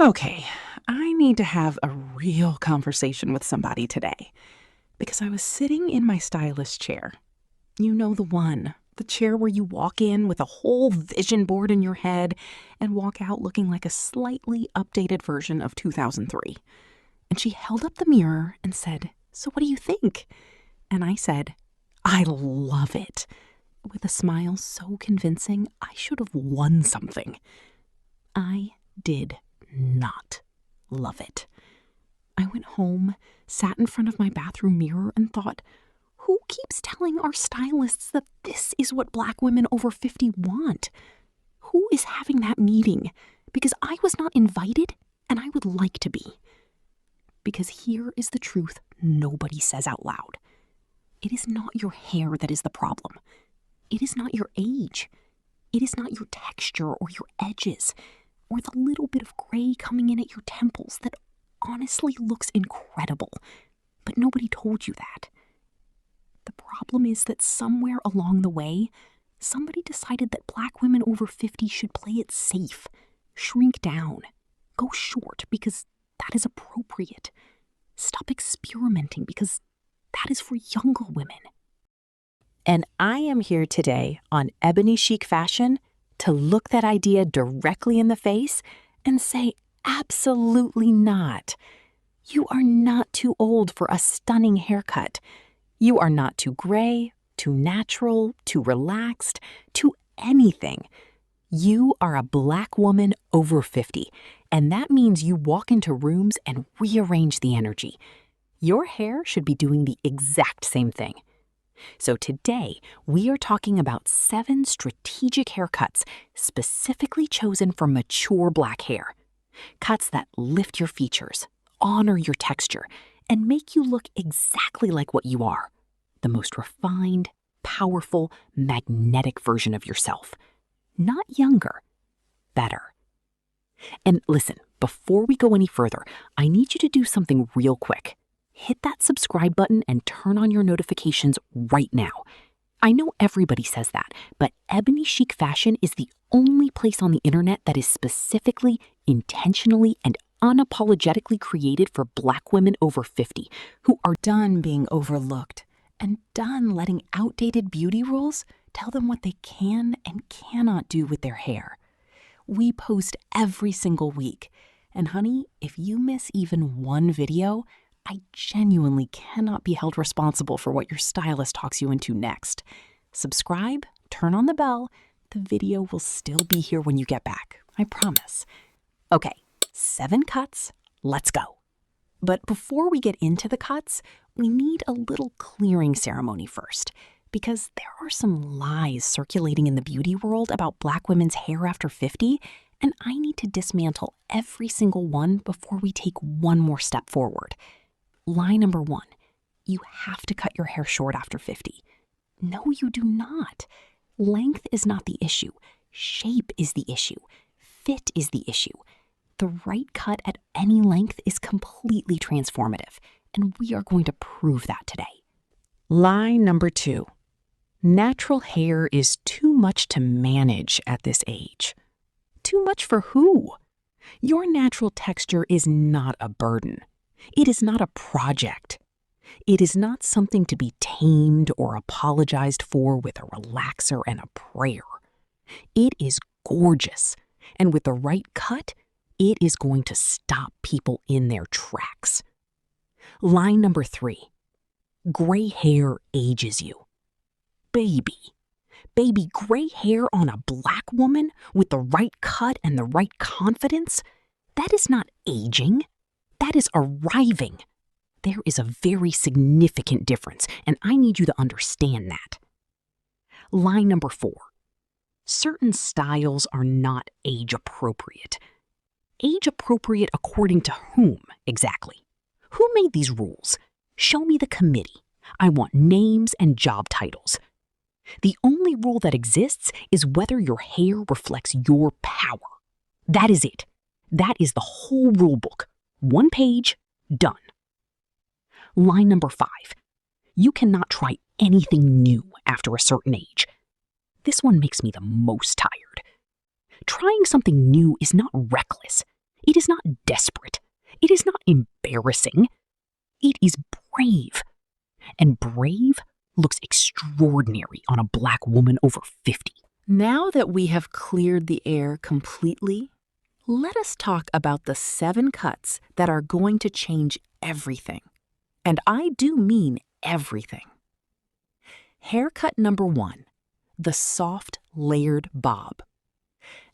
Okay, I need to have a real conversation with somebody today because I was sitting in my stylist chair. You know the one, the chair where you walk in with a whole vision board in your head and walk out looking like a slightly updated version of 2003. And she held up the mirror and said, "So what do you think?" And I said, "I love it," with a smile so convincing I should have won something. I did not love it. I went home, sat in front of my bathroom mirror, and thought, who keeps telling our stylists that this is what Black women over 50 want? Who is having that meeting? Because I was not invited, and I would like to be. Because here is the truth nobody says out loud. It is not your hair that is the problem. It is not your age. It is not your texture or your edges, or the little bit of gray coming in at your temples that honestly looks incredible, but nobody told you that. The problem is that somewhere along the way, somebody decided that Black women over 50 should play it safe, shrink down, go short because that is appropriate. Stop experimenting because that is for younger women. And I am here today on Ebony Chic Fashion to look that idea directly in the face and say, absolutely not. You are not too old for a stunning haircut. You are not too gray, too natural, too relaxed, too anything. You are a Black woman over 50, and that means you walk into rooms and rearrange the energy. Your hair should be doing the exact same thing. So today, we are talking about 7 strategic haircuts specifically chosen for mature Black hair. Cuts that lift your features, honor your texture, and make you look exactly like what you are, the most refined, powerful, magnetic version of yourself. Not younger, better. And listen, before we go any further, I need you to do something real quick. Hit that subscribe button and turn on your notifications right now. I know everybody says that, but Ebony Chic Fashion is the only place on the internet that is specifically, intentionally, and unapologetically created for Black women over 50 who are Done being overlooked and done letting outdated beauty rules tell them what they can and cannot do with their hair. We post every single week, and honey, if you miss even one video, I genuinely cannot be held responsible for what your stylist talks you into next. Subscribe, turn on the bell. The video will still be here when you get back, I promise. Okay, 7 cuts, let's go. But before we get into the cuts, we need a little clearing ceremony first, because there are some lies circulating in the beauty world about Black women's hair after 50, and I need to dismantle every single one before we take one more step forward. Lie number 1, you have to cut your hair short after 50. No, you do not. Length is not the issue. Shape is the issue. Fit is the issue. The right cut at any length is completely transformative, and we are going to prove that today. Lie number 2. Natural hair is too much to manage at this age. Too much for who? Your natural texture is not a burden. It is not a project. It is not something to be tamed or apologized for with a relaxer and a prayer. It is gorgeous, and with the right cut, it is going to stop people in their tracks. Line number 3. Gray hair ages you. Baby, gray hair on a Black woman with the right cut and the right confidence? That is not aging. That is arriving. There is a very significant difference, and I need you to understand that. Line number 4. Certain styles are not age appropriate. Age appropriate according to whom, exactly? Who made these rules? Show me the committee. I want names and job titles. The only rule that exists is whether your hair reflects your power. That is it. That is the whole rule book. 1 page, done. Line number 5. You cannot try anything new after a certain age. This one makes me the most tired. Trying something new is not reckless. It is not embarrassing. It is brave. And brave looks extraordinary on a Black woman over 50. Now that we have cleared the air completely, let us talk about the 7 cuts that are going to change everything. And I do mean everything. Haircut number 1, the soft layered bob.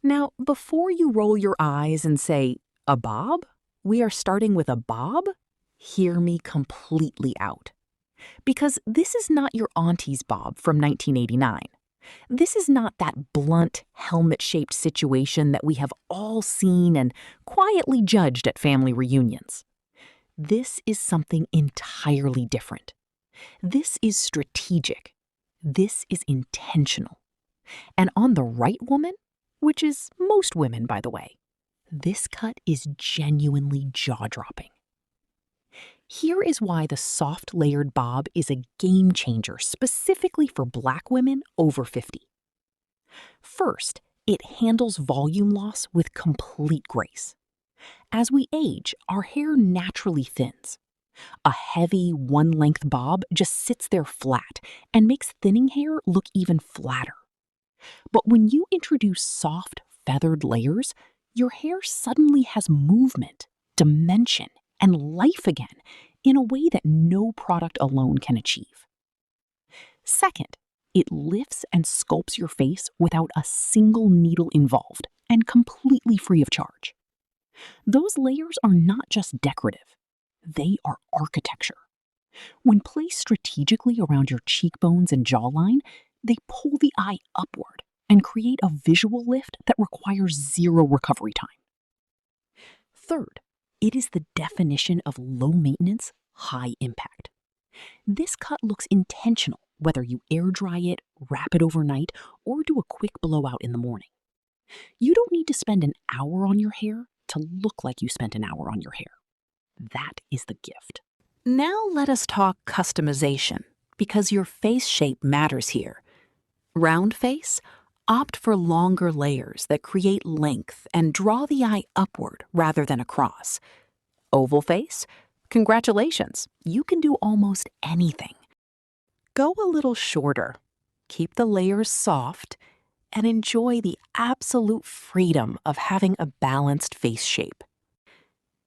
Now, before you roll your eyes and say, a bob? We are starting with a bob? Hear me completely out. Because this is not your auntie's bob from 1989. This is not that blunt, helmet-shaped situation that we have all seen and quietly judged at family reunions. This is something entirely different. This is strategic. This is intentional. And on the right woman, which is most women, by the way, this cut is genuinely jaw-dropping. Here is why the soft layered bob is a game changer specifically for Black women over 50. First, it handles volume loss with complete grace. As we age, our hair naturally thins. A heavy, one-length bob just sits there flat and makes thinning hair look even flatter. But when you introduce soft, feathered layers, your hair suddenly has movement, dimension, and life again in a way that no product alone can achieve. Second, it lifts and sculpts your face without a single needle involved and completely free of charge. Those layers are not just decorative, they are architecture. When placed strategically around your cheekbones and jawline, they pull the eye upward and create a visual lift that requires zero recovery time. Third, it is the definition of low maintenance, high impact. This cut looks intentional, whether you air dry it, wrap it overnight, or do a quick blowout in the morning. You don't need to spend an hour on your hair to look like you spent an hour on your hair. That is the gift. Now let us talk customization, because your face shape matters here. Round face? Opt for longer layers that create length and draw the eye upward rather than across. Oval face? Congratulations, you can do almost anything. Go a little shorter, keep the layers soft, and enjoy the absolute freedom of having a balanced face shape.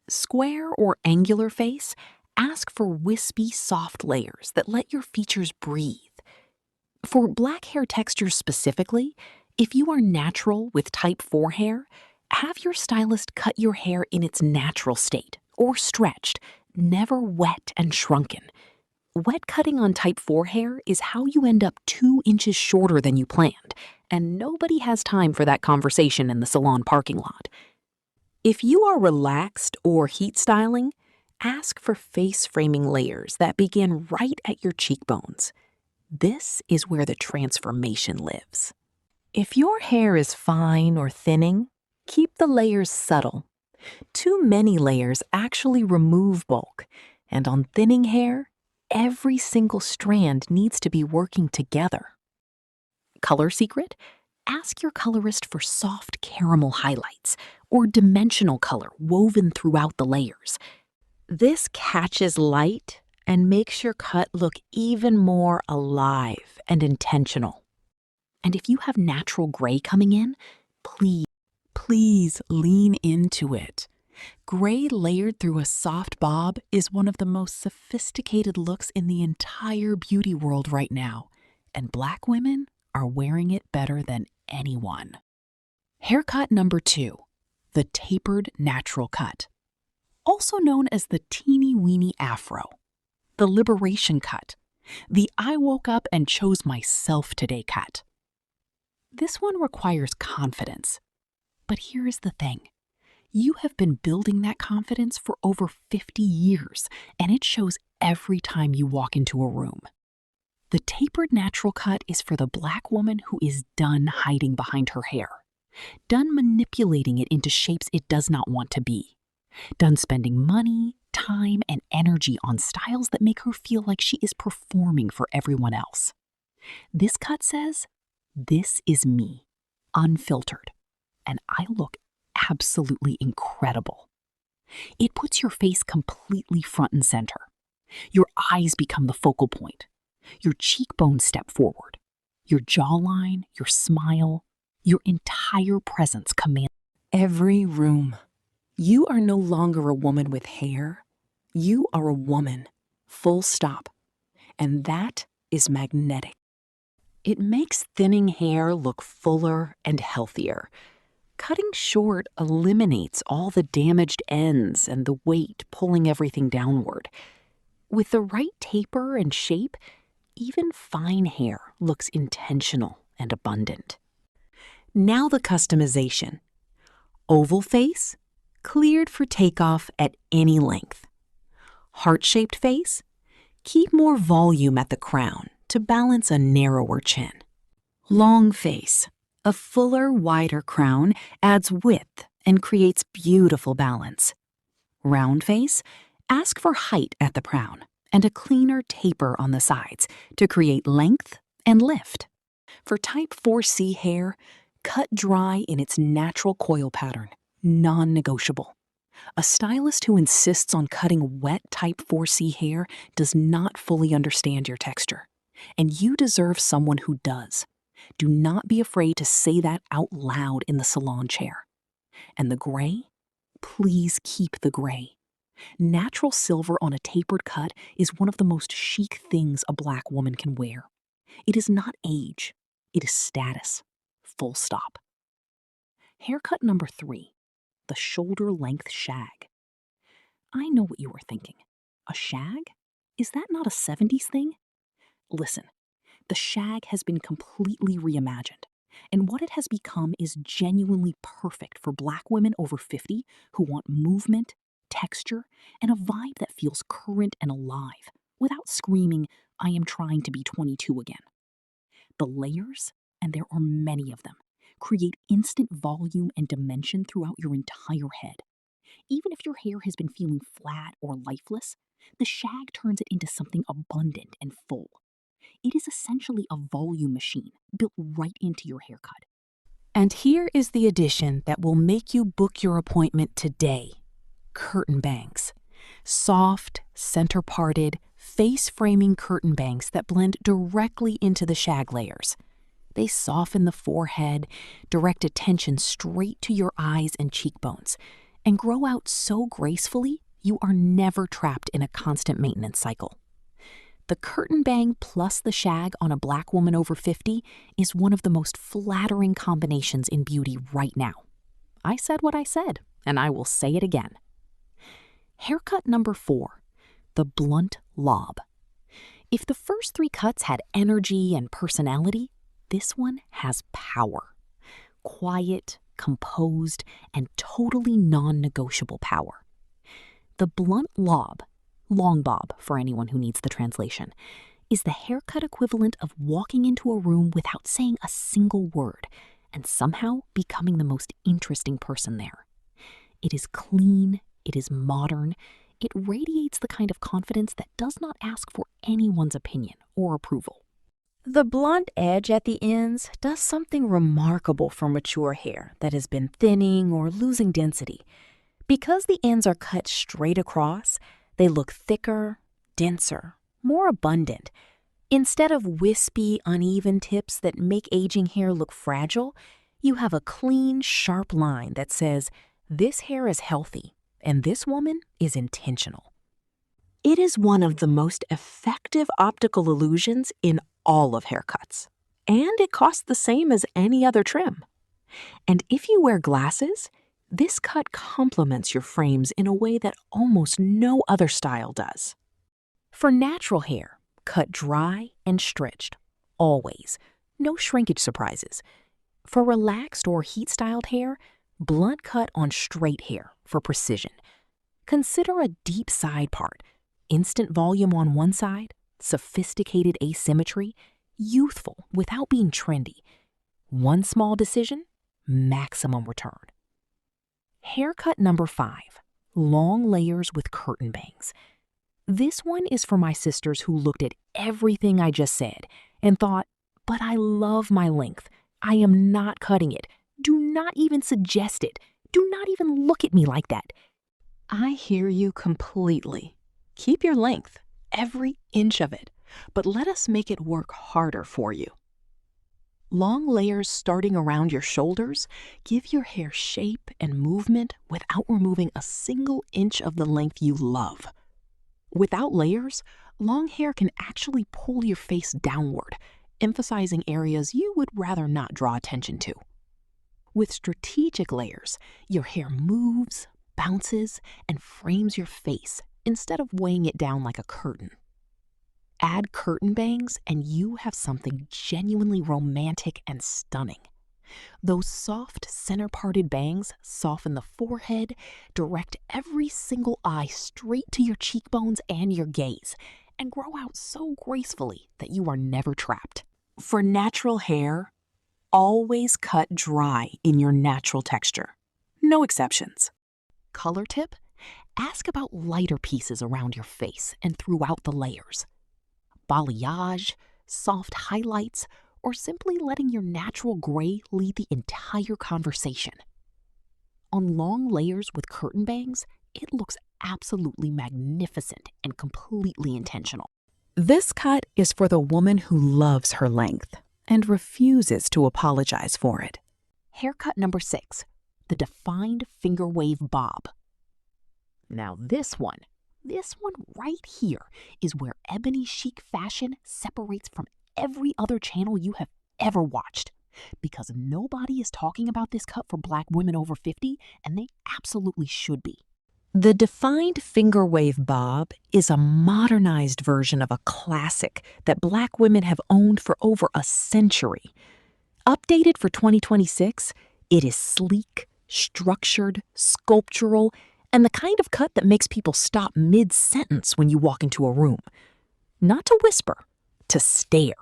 Square or angular face? Ask for wispy, soft layers that let your features breathe. For Black hair textures specifically, if you are natural with type 4 hair, have your stylist cut your hair in its natural state, or stretched, never wet and shrunken. Wet cutting on type 4 hair is how you end up 2 inches shorter than you planned, and nobody has time for that conversation in the salon parking lot. If you are relaxed or heat styling, ask for face framing layers that begin right at your cheekbones. This is where the transformation lives. If your hair is fine or thinning, keep the layers subtle. Too many layers actually remove bulk, and on thinning hair, every single strand needs to be working together. Color secret? Ask your colorist for soft caramel highlights or dimensional color woven throughout the layers. This catches light and makes your cut look even more alive and intentional. And if you have natural gray coming in, please lean into it. Gray layered through a soft bob is one of the most sophisticated looks in the entire beauty world right now, and Black women are wearing it better than anyone. Haircut number 2, the Tapered Natural Cut. Also known as the teeny-weeny afro, the Liberation Cut, the I woke up and chose myself today cut. This one requires confidence. But here is the thing. You have been building that confidence for over 50 years, and it shows every time you walk into a room. The Tapered Natural Cut is for the Black woman who is done hiding behind her hair, done manipulating it into shapes it does not want to be, done spending money, time, and energy on styles that make her feel like she is performing for everyone else. This cut says, this is me, unfiltered, and I look absolutely incredible. It puts your face completely front and center. Your eyes become the focal point. Your cheekbones step forward. Your jawline, your smile, your entire presence command Every room. You are no longer a woman with hair. You are a woman. Full stop. And that is magnetic. It makes thinning hair look fuller and healthier. Cutting short eliminates all the damaged ends and the weight pulling everything downward. With the right taper and shape, even fine hair looks intentional and abundant. Now the customization. Oval face, cleared for takeoff at any length. Heart-shaped face, keep more volume at the crown to balance a narrower chin. Long face, a fuller, wider crown adds width and creates beautiful balance. Round face, ask for height at the crown and a cleaner taper on the sides to create length and lift. For type 4C hair, cut dry in its natural coil pattern, non-negotiable. A stylist who insists on cutting wet type 4C hair does not fully understand your texture, and you deserve someone who does. Do not be afraid to say that out loud in the salon chair. And the gray? Please keep the gray. Natural silver on a tapered cut is one of the most chic things a Black woman can wear. It is not age, it is status. Full stop. Haircut number 3, the shoulder length shag. I know what you were thinking. A shag? Is that not a 70s thing? Listen, the shag has been completely reimagined, and what it has become is genuinely perfect for Black women over 50 who want movement, texture, and a vibe that feels current and alive without screaming, "I am trying to be 22 again." The layers, and there are many of them, create instant volume and dimension throughout your entire head. Even if your hair has been feeling flat or lifeless, the shag turns it into something abundant and full. It is essentially a volume machine built right into your haircut. And here is the addition that will make you book your appointment today. Curtain bangs. Soft, center-parted, face-framing curtain bangs that blend directly into the shag layers. They soften the forehead, direct attention straight to your eyes and cheekbones, and grow out so gracefully you are never trapped in a constant maintenance cycle. The curtain bang plus the shag on a Black woman over 50 is one of the most flattering combinations in beauty right now. I said what I said, and I will say it again. Haircut number 4, the Blunt Lob. If the first 3 cuts had energy and personality, this one has power. Quiet, composed, and totally non-negotiable power. The Blunt Lob, long bob for anyone who needs the translation, is the haircut equivalent of walking into a room without saying a single word and somehow becoming the most interesting person there. It is clean, it is modern, it radiates the kind of confidence that does not ask for anyone's opinion or approval. The blunt edge at the ends does something remarkable for mature hair that has been thinning or losing density. Because the ends are cut straight across, they look thicker, denser, more abundant. Instead of wispy, uneven tips that make aging hair look fragile, you have a clean, sharp line that says, "This hair is healthy, and this woman is intentional." It is one of the most effective optical illusions in all of haircuts, and it costs the same as any other trim. And if you wear glasses, this cut complements your frames in a way that almost no other style does. For natural hair, cut dry and stretched, always. No shrinkage surprises. For relaxed or heat-styled hair, blunt cut on straight hair for precision. Consider a deep side part, instant volume on one side, sophisticated asymmetry, youthful without being trendy. One small decision, maximum return. Haircut number 5, long layers with curtain bangs. This one is for my sisters who looked at everything I just said and thought, but I love my length. I am not cutting it. Do not even suggest it. Do not even look at me like that. I hear you completely. Keep your length, every inch of it, but let us make it work harder for you. Long layers starting around your shoulders give your hair shape and movement without removing a single inch of the length you love. Without layers, long hair can actually pull your face downward, emphasizing areas you would rather not draw attention to. With strategic layers, your hair moves, bounces, and frames your face instead of weighing it down like a curtain. Add curtain bangs and you have something genuinely romantic and stunning. Those soft, center-parted bangs soften the forehead, direct every single eye straight to your cheekbones and your gaze, and grow out so gracefully that you are never trapped. For natural hair, always cut dry in your natural texture. No exceptions. Color tip? Ask about lighter pieces around your face and throughout the layers. Balayage, soft highlights, or simply letting your natural gray lead the entire conversation. On long layers with curtain bangs, it looks absolutely magnificent and completely intentional. This cut is for the woman who loves her length and refuses to apologize for it. Haircut number 6, the defined finger wave bob. Now this one right here is where ebony chic fashion separates from every other channel you have ever watched. Because nobody is talking about this cut for Black women over 50, and they absolutely should be. The defined finger wave bob is a modernized version of a classic that Black women have owned for over a century. Updated for 2026, it is sleek, structured, sculptural, and the kind of cut that makes people stop mid-sentence when you walk into a room. Not to whisper, to stare,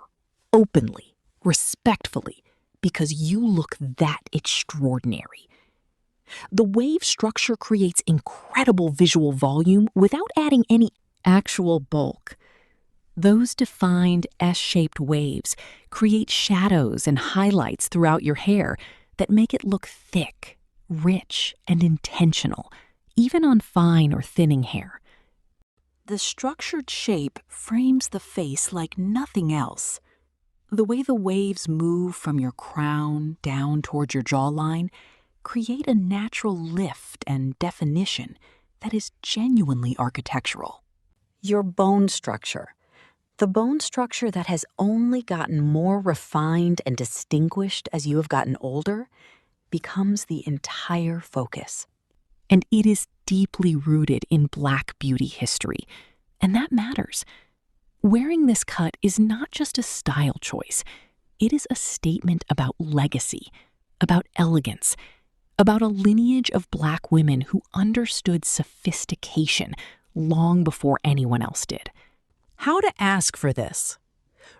openly, respectfully, because you look that extraordinary. The wave structure creates incredible visual volume without adding any actual bulk. Those defined S-shaped waves create shadows and highlights throughout your hair that make it look thick, rich, and intentional, even on fine or thinning hair. The structured shape frames the face like nothing else. The way the waves move from your crown down toward your jawline create a natural lift and definition that is genuinely architectural. Your bone structure, the bone structure that has only gotten more refined and distinguished as you have gotten older, becomes the entire focus. And it is deeply rooted in Black beauty history, and that matters. Wearing this cut is not just a style choice. It is a statement about legacy, about elegance, about a lineage of Black women who understood sophistication long before anyone else did. How to ask for this?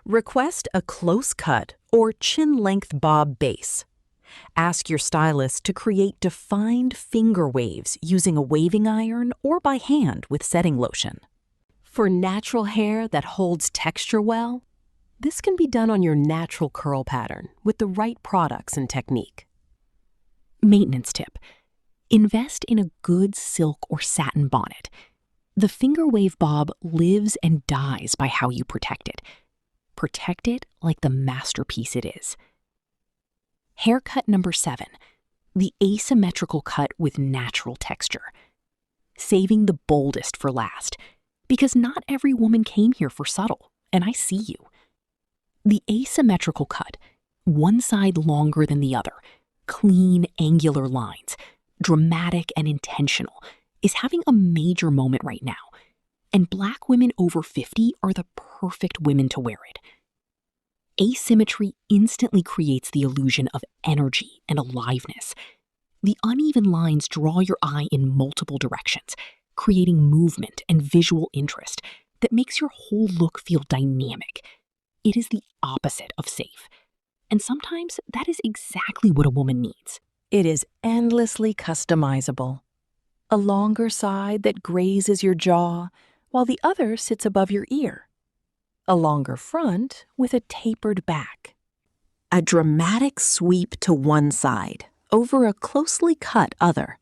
Request a close cut or chin-length bob base. Ask your stylist to create defined finger waves using a waving iron or by hand with setting lotion. For natural hair that holds texture well, this can be done on your natural curl pattern with the right products and technique. Maintenance tip: invest in a good silk or satin bonnet. The finger wave bob lives and dies by how you protect it. Protect it like the masterpiece it is. Haircut number 7, the asymmetrical cut with natural texture. Saving the boldest for last, because not every woman came here for subtle, and I see you. The asymmetrical cut, one side longer than the other, clean, angular lines, dramatic and intentional, is having a major moment right now, and Black women over 50 are the perfect women to wear it. Asymmetry instantly creates the illusion of energy and aliveness. The uneven lines draw your eye in multiple directions, creating movement and visual interest that makes your whole look feel dynamic. It is the opposite of safe, and sometimes that is exactly what a woman needs. It is endlessly customizable. A longer side that grazes your jaw, while the other sits above your ear. A longer front with a tapered back. A dramatic sweep to one side over a closely cut other.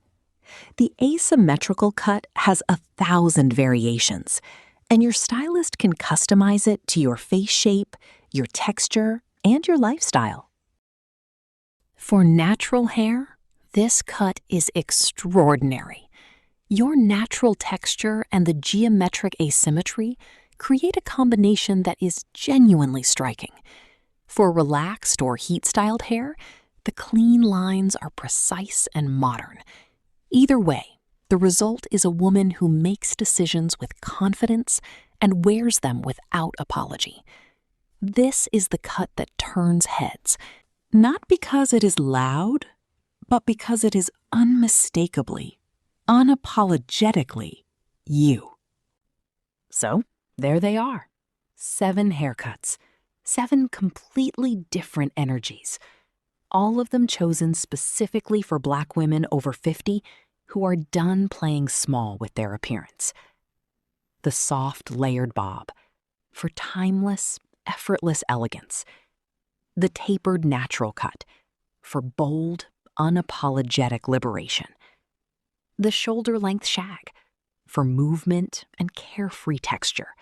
The asymmetrical cut has 1,000 variations, and your stylist can customize it to your face shape, your texture, and your lifestyle. For natural hair, this cut is extraordinary. Your natural texture and the geometric asymmetry create a combination that is genuinely striking. For relaxed or heat-styled hair, the clean lines are precise and modern. Either way, the result is a woman who makes decisions with confidence and wears them without apology. This is the cut that turns heads, Not because it is loud, but because it is unmistakably, unapologetically you. So, there they are. 7 haircuts, 7 completely different energies, all of them chosen specifically for Black women over 50 who are done playing small with their appearance. The soft, layered bob, for timeless, effortless elegance. The tapered natural cut, for bold, unapologetic liberation. The shoulder length shag, for movement and carefree texture.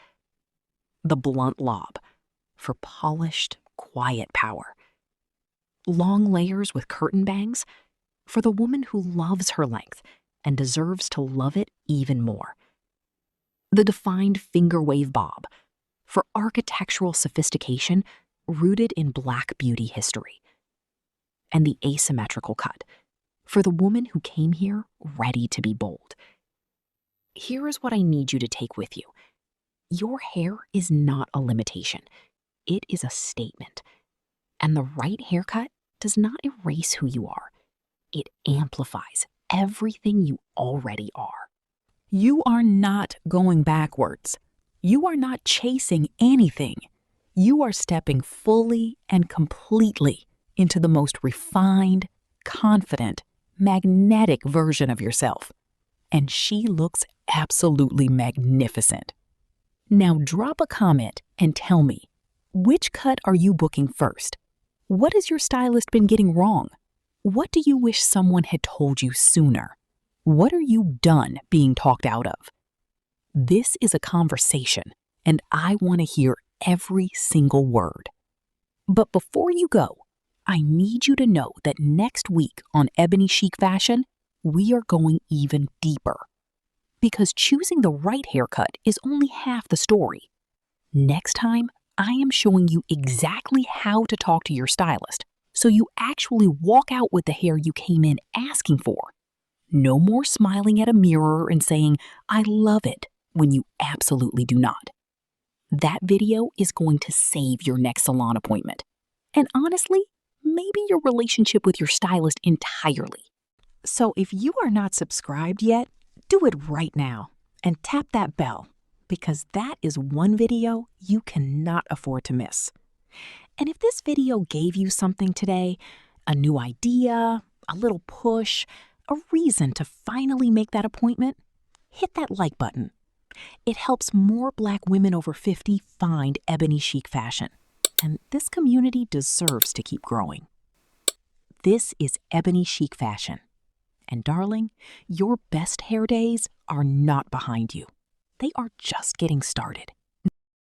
The blunt lob, for polished, quiet power. Long layers with curtain bangs, for the woman who loves her length and deserves to love it even more. The defined finger wave bob, for architectural sophistication rooted in Black beauty history. And the asymmetrical cut, for the woman who came here ready to be bold. Here is what I need you to take with you. Your hair is not a limitation. It is a statement. And the right haircut does not erase who you are. It amplifies everything you already are. You are not going backwards. You are not chasing anything. You are stepping fully and completely into the most refined, confident, magnetic version of yourself. And she looks absolutely magnificent. Now drop a comment and tell me, which cut are you booking first? What has your stylist been getting wrong? What do you wish someone had told you sooner? What are you done being talked out of? This is a conversation, and I want to hear every single word. But before you go, I need you to know that next week on Ebony Chic Fashion, we are going even deeper. Because choosing the right haircut is only half the story. Next time, I am showing you exactly how to talk to your stylist so you actually walk out with the hair you came in asking for. No more smiling at a mirror and saying, "I love it," when you absolutely do not. That video is going to save your next salon appointment. And honestly, maybe your relationship with your stylist entirely. So if you are not subscribed yet, do it right now and tap that bell, because that is one video you cannot afford to miss. And if this video gave you something today, a new idea, a little push, a reason to finally make that appointment, hit that like button. It helps more Black women over 50 find Ebony Chic Fashion, and this community deserves to keep growing. This is Ebony Chic Fashion. And darling, your best hair days are not behind you. They are just getting started.